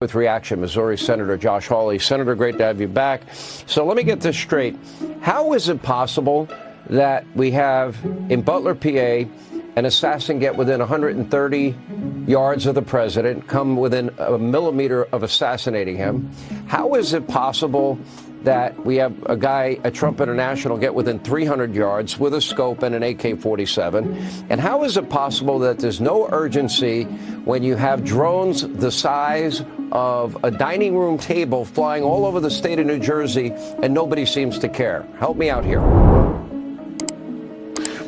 With reaction, Missouri Senator Josh Hawley. Senator, great to have you back. So let me get this straight. How is it possible that we have in Butler, PA, an assassin get within 130 yards of the president, come within a millimeter of assassinating him? How is it possible that we have a guy at Trump International get within 300 yards with a scope and an AK-47? And how is it possible that there's no urgency when you have drones the size of a dining room table flying all over the state of New Jersey and nobody seems to care? Help me out here.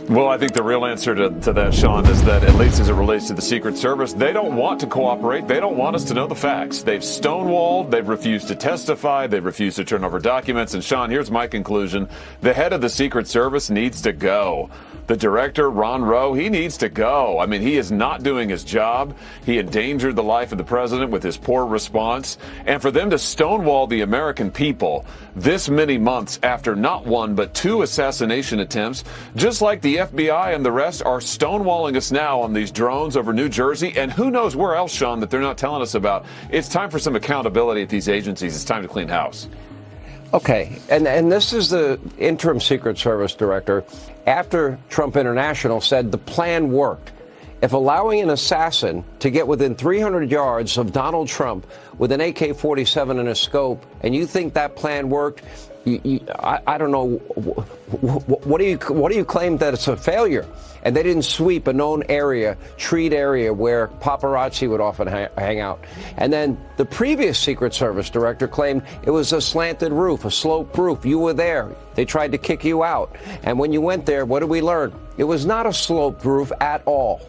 Well, I think the real answer to that, Sean, is that at least as it relates to the Secret Service, they don't want to cooperate. They don't want us to know the facts. They've stonewalled. They've refused to testify. They've refused to turn over documents. And, Sean, here's my conclusion. The head of the Secret Service needs to go. The director, Rowe, he needs to go. I mean, he is not doing his job. He endangered the life of the president with his poor response. And for them to stonewall the American people this many months after not one but two assassination attempts, just like the FBI and the rest are stonewalling us now on these drones over New Jersey, and who knows where else, Sean, that they're not telling us about. It's time for some accountability at these agencies. It's time to clean house. Okay, and this is the interim Secret Service director after Trump International said the plan worked. If allowing an assassin to get within 300 yards of Donald Trump with an AK-47 and a scope, and you think that plan worked, I don't know, what do you claim that it's a failure? And they didn't sweep a known area, treed area where paparazzi would often hang out. And then the previous Secret Service director claimed it was a slanted roof, a sloped roof. You were there. They tried to kick you out. And when you went there, what did we learn? It was not a sloped roof at all.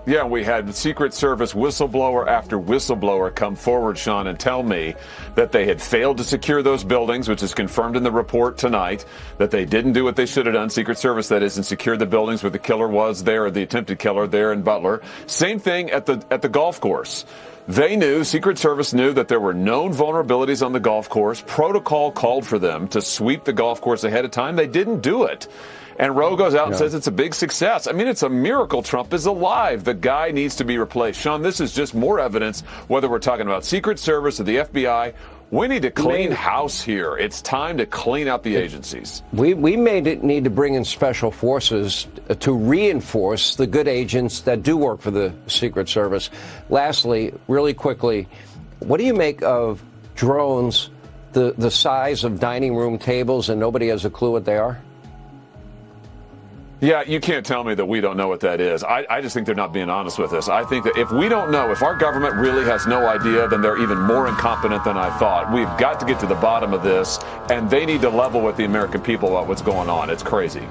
Yeah, we had Secret Service whistleblower after whistleblower come forward, Sean, and tell me that they had failed to secure those buildings, which is confirmed in the report tonight, that they didn't do what they should have done, Secret Service, that is, and secure the buildings where the killer was there, or the attempted killer there in Butler. Same thing at the golf course. They knew, Secret Service knew, that there were known vulnerabilities on the golf course. Protocol called for them to sweep the golf course ahead of time. They didn't do it. And Rowe goes out and says it's a big success. I mean, it's a miracle Trump is alive. The guy needs to be replaced. Sean, this is just more evidence, whether we're talking about Secret Service or the FBI. We need to clean house here. It's time to clean out the agencies. We may need to bring in special forces to reinforce the good agents that do work for the Secret Service. Lastly, really quickly, what do you make of drones the size of dining room tables and nobody has a clue what they are? Yeah, you can't tell me that we don't know what that is. I just think they're not being honest with us. I think that if we don't know, if our government really has no idea, then they're even more incompetent than I thought. We've got to get to the bottom of this, and they need to level with the American people about what's going on. It's crazy.